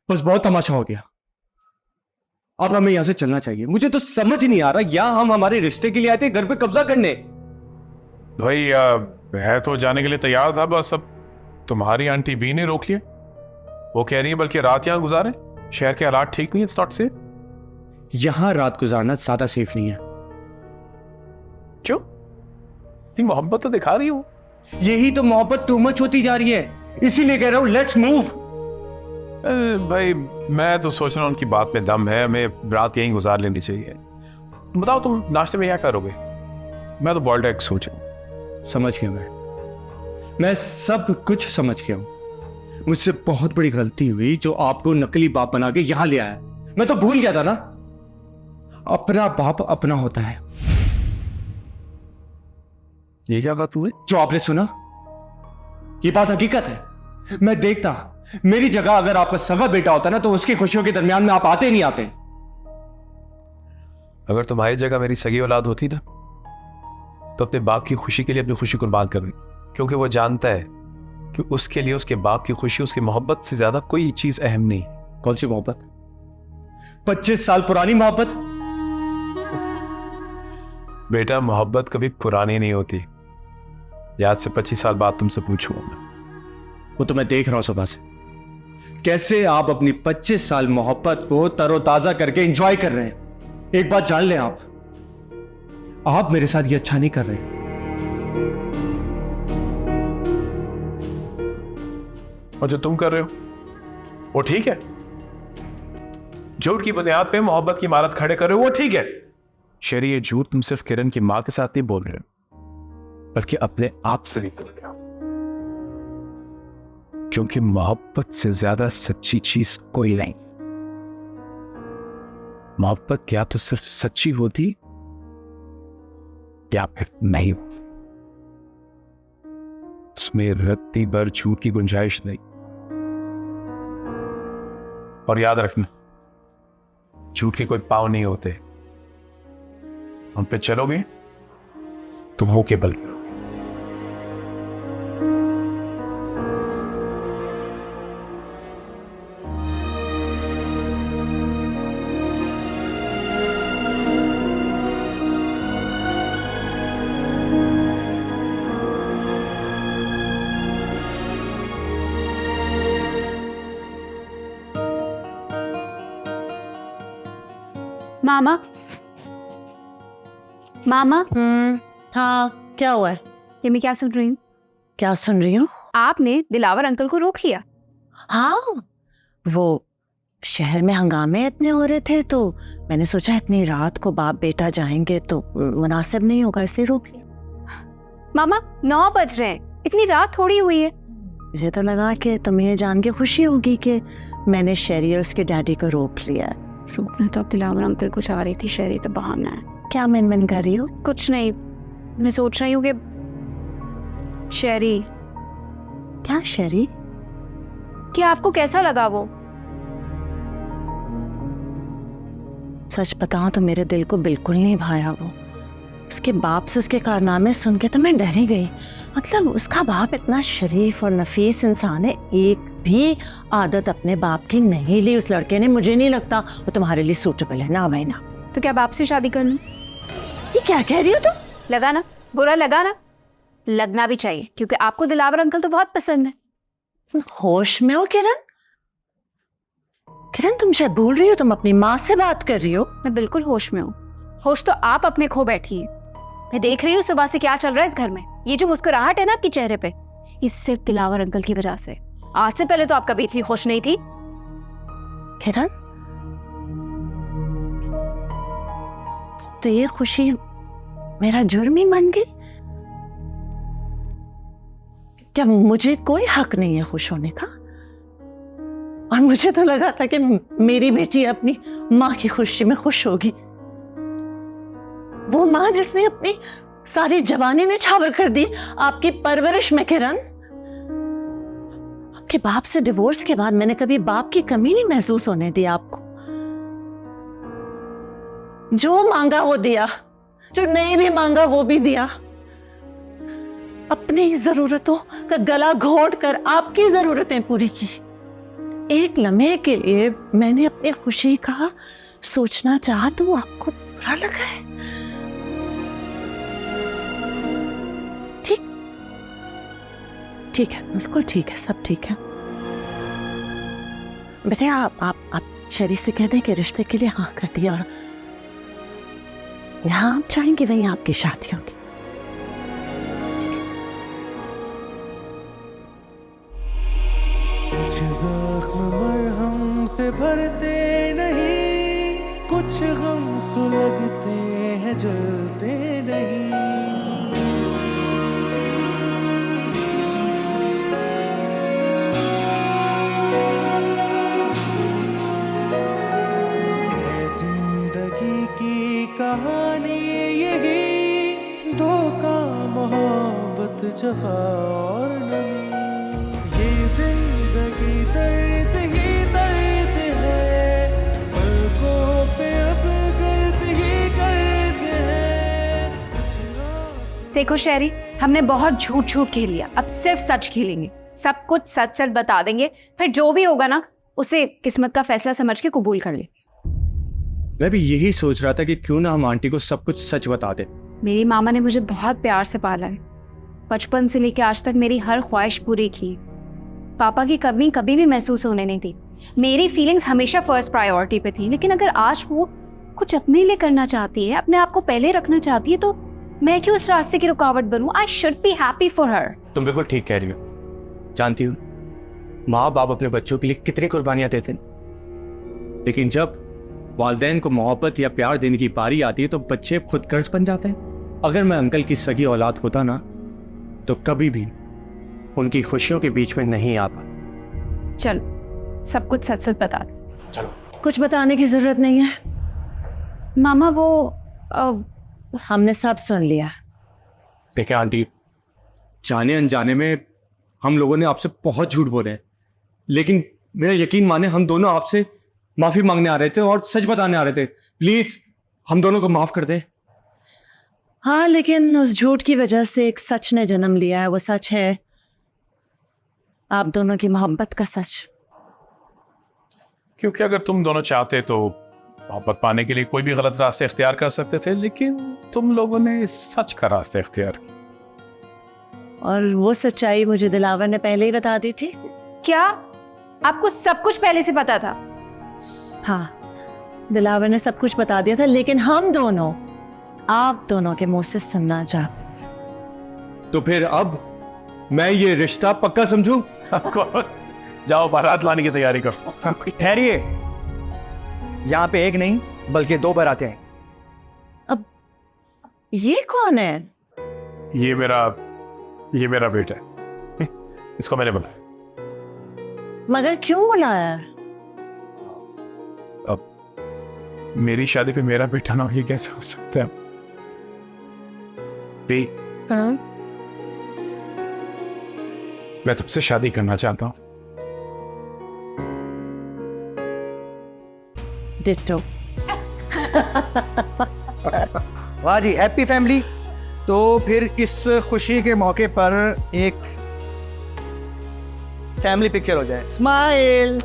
बस बहुत तमाशा हो गया। अब हमें यहां से चलना चाहिए। मुझे तो समझ नहीं आ रहा, या हम हमारे रिश्ते के लिए आए थे घर पे कब्जा करने। भाई मैं तो जाने के लिए तैयार था, बस अब तुम्हारी आंटी बी ने रोक लिया। वो कह रही है बल्कि रात यहां गुजारे, शहर के हालात ठीक नहीं है, इट्स नॉट सेफ। यहां रात गुजारना ज्यादा सेफ नहीं है। क्यों? नहीं, मोहब्बत तो दिखा रही हो। यही तो मोहब्बत टू मच होती जा रही है, इसीलिए कह रहा हूं लेट्स मूव। भाई मैं तो सोच रहा हूँ उनकी बात में दम है, हमें रात यहीं गुजार लेनी चाहिए। बताओ तुम नाश्ते में क्या करोगे? मैं तो बॉइल्ड एग सोच रहा हूँ। समझ गया मैं सब कुछ समझ गया हूं। मुझसे बहुत बड़ी गलती हुई जो आपको नकली बाप बना के यहां ले आया। मैं तो भूल गया था ना, अपना बाप अपना होता है। ये क्या कहा तूने? जो आपने सुना, ये बात हकीकत है। मैं देखता, मेरी जगह अगर आपका सगा बेटा होता ना तो उसकी खुशियों के दरमियान में आप आते नहीं आते। अगर तुम्हारी जगह मेरी सगी औलाद होती ना, तो अपने बाप की खुशी के लिए अपनी खुशी कुर्बान कर दी, क्योंकि वो जानता है कि उसके लिए उसके बाप की खुशी, उसकी मोहब्बत से ज्यादा कोई चीज अहम नहीं। कौन सी मोहब्बत? 25 साल पुरानी मोहब्बत? बेटा मोहब्बत कभी पुरानी नहीं होती। याद से 25 साल बाद तुमसे पूछूंगा मैं। वो तो मैं देख रहा हूं सुबह से, कैसे आप अपनी 25 साल मोहब्बत को तरोताजा करके एंजॉय कर रहे हैं। एक बात जान लें, आप मेरे साथ ये अच्छा नहीं कर रहे। और जो तुम कर रहे हो वो ठीक है? झूठ की बुनियाद पे मोहब्बत की इमारत खड़े कर रहे हो, वो ठीक है? शेरी, ये झूठ तुम सिर्फ किरण की मां के साथ नहीं बोल रहे हो, बल्कि अपने आप से भी बोल रहे हो। क्योंकि मोहब्बत से ज्यादा सच्ची चीज कोई नहीं। मोहब्बत क्या तो सिर्फ सच्ची होती या फिर नहीं। उसमें रत्ती भर झूठ की गुंजाइश नहीं। और याद रखना, झूठ के कोई पांव नहीं होते। उन पे चलोगे तो मुंह के बल गिरोगे। मामा, मामा। हाँ, क्या हुआ है? ये मैं क्या सुन रही हूँ? क्या सुन रही हूँ? आपने दिलावर अंकल को रोक लिया। हाँ, वो शहर में हंगामे इतने हो रहे थे तो मैंने सोचा इतनी रात को बाप बेटा जाएंगे तो मुनासिब नहीं होगा, इसलिए रोक लिया। मामा 9 बज रहे हैं, इतनी रात थोड़ी हुई है। मुझे तो लगा कि तुम्हें जान के खुशी होगी कि मैंने शहरी और उसके डैडी को रोक लिया है। रोकना तो अब दिलावर अंकल को चाह रही थी, शहरी तो बहाना है। क्या मन कर रही हो? कुछ नहीं, मैं सोच रही हूँ कि शहरी। क्या शहरी? क्या आपको कैसा लगा वो? सच बताऊं तो मेरे दिल को बिल्कुल नहीं भाया वो। उसके बाप से उसके कारनामे सुन के तो मैं डर ही गई। मतलब उसका बाप इतना शरीफ और नफीस इंसान है, एक भी आदत अपने बाप की नहीं ली उस लड़के ने। मुझे नहीं लगता वो तुम्हारे लिए सूटेबल है। ना भाई ना। तो क्या बाप से शादी कर लूं? ये क्या कह रही हो तुम? लगा ना, बुरा लगा ना? लगना भी चाहिए, क्योंकि आपको दिलावर अंकल तो बहुत पसंद है। होश में हो किरण? किरण, तुम शायद भूल रही हो, तुम अपनी माँ से बात कर रही हो। मैं बिल्कुल होश में हूँ। होश तो आप अपने खो बैठी है। मैं देख रही हूँ सुबह से क्या चल रहा है इस घर में। ये जो मुस्कुराहट है ना आपके चेहरे पे, ये सिर्फ दिलावर अंकल की वजह से। आज से पहले तो आप कभी इतनी खुश नहीं थी। किरण, तो ये खुशी मेरा जुर्म ही बन गई? क्या मुझे कोई हक नहीं है खुश होने का? और मुझे तो लगा था कि मेरी बेटी अपनी माँ की खुशी में खुश होगी। वो माँ जिसने अपनी सारी जवानी निछावर कर दी आपकी परवरिश में। किरण, आपके बाप से डिवोर्स के बाद मैंने कभी बाप की कमी नहीं महसूस होने दी आपको। जो मांगा वो दिया, जो नहीं भी मांगा वो भी दिया। अपनी जरूरतों का गला घोट कर आपकी जरूरतें पूरी की। एक लम्हे के लिए मैंने अपनी खुशी का सोचना चाहा तो आपको बुरा लगा है। ठीक ठीक है, बिल्कुल ठीक है, सब ठीक है। बेटे आप शरीर से कह दें कि रिश्ते के लिए हाँ कर दिया और यहाँ आप चाहेंगे वहीं आपकी शादी होगी। कुछ जख्म मरहम से भरते नहीं, कुछ गम सुलगते हैं जलते नहीं। है जिंदगी की कहानी यही, धोखा मोहब्बत जफा और नमी। ये जिंदगी दर्द ही दर्द है, पलकों पे अब गर्द ही गर्द है। देखो शेरी, हमने बहुत झूठ झूठ खेल लिया, अब सिर्फ सच खेलेंगे। सब कुछ सच सच बता देंगे, फिर जो भी होगा ना उसे किस्मत का फैसला समझ के कबूल कर ले। मैं भी यही सोच रहा था कि क्यों ना हम आंटी को सब कुछ सच बता दे। मेरी मामा ने मुझे बहुत प्यार से पाला है, बचपन से लेकर आज तक मेरी हर ख्वाहिश पूरी की। पापा की कमी कभी भी महसूस होने नहीं दी। मेरी फीलिंग्स हमेशा फर्स्ट प्रायोरिटी पे थी, लेकिन अगर आज वो कुछ अपने लिए करना चाहती है, अपने आप को पहले रखना चाहती है, तो मैं क्यों इस रास्ते की रुकावट बनूं? I should be happy for her. तुम बिल्कुल ठीक कह रही हो। जानती हूँ माँ बाप अपने बच्चों के लिए कितनी कुर्बानियां देते हैं, लेकिन जब वालिदैन को मोहब्बत या प्यार देने की बारी आती है तो बच्चे खुद कर्ज बन जाते हैं। अगर मैं अंकल की सगी औलाद होता ना तो कभी भी उनकी खुशियों के बीच में नहीं आता। चलो सब कुछ सच सच बता दो। चलो। कुछ बताने की जरूरत नहीं है मामा, वो हमने सब सुन लिया। देखिए आंटी, जाने अनजाने में हम लोगों ने आपसे बहुत झूठ बोले हैं, लेकिन मेरा यकीन माने हम दोनों आपसे माफी मांगने आ रहे थे और सच बताने आ रहे थे। प्लीज हम दोनों को माफ कर दे। हाँ, लेकिन उस झूठ की वजह से एक सच ने जन्म लिया है। वो सच है आप दोनों की मोहब्बत का सच। क्योंकि अगर तुम दोनों चाहते तो मोहब्बत पाने के लिए कोई भी गलत रास्ते इख्तियार कर सकते थे, लेकिन तुम लोगों ने सच का रास्ता इख्तियार किया। और वो सच्चाई मुझे दिलावर ने पहले ही बता दी थी। क्या आपको सब कुछ पहले से पता था? हाँ, दिलावर ने सब कुछ बता दिया था, लेकिन हम दोनों आप दोनों के मुंह से सुनना चाहते थे। तो फिर अब मैं ये रिश्ता पक्का समझूं? जाओ बारात लाने की तैयारी करो। ठहरिए, यहाँ पे एक नहीं बल्कि दो बारातें हैं। अब ये कौन है? ये मेरा बेटा है। इसको मैंने बुलाया। मगर क्यों बुलाया? अब मेरी शादी पे मेरा बेटा ना हो, ये कैसे हो सकता है? बे, हाँ? मैं तुमसे शादी करना चाहता हूँ। डिट्टो। वाह जी, हैप्पी फैमिली। तो फिर इस खुशी के मौके पर एक फैमिली पिक्चर हो जाए। स्माइल।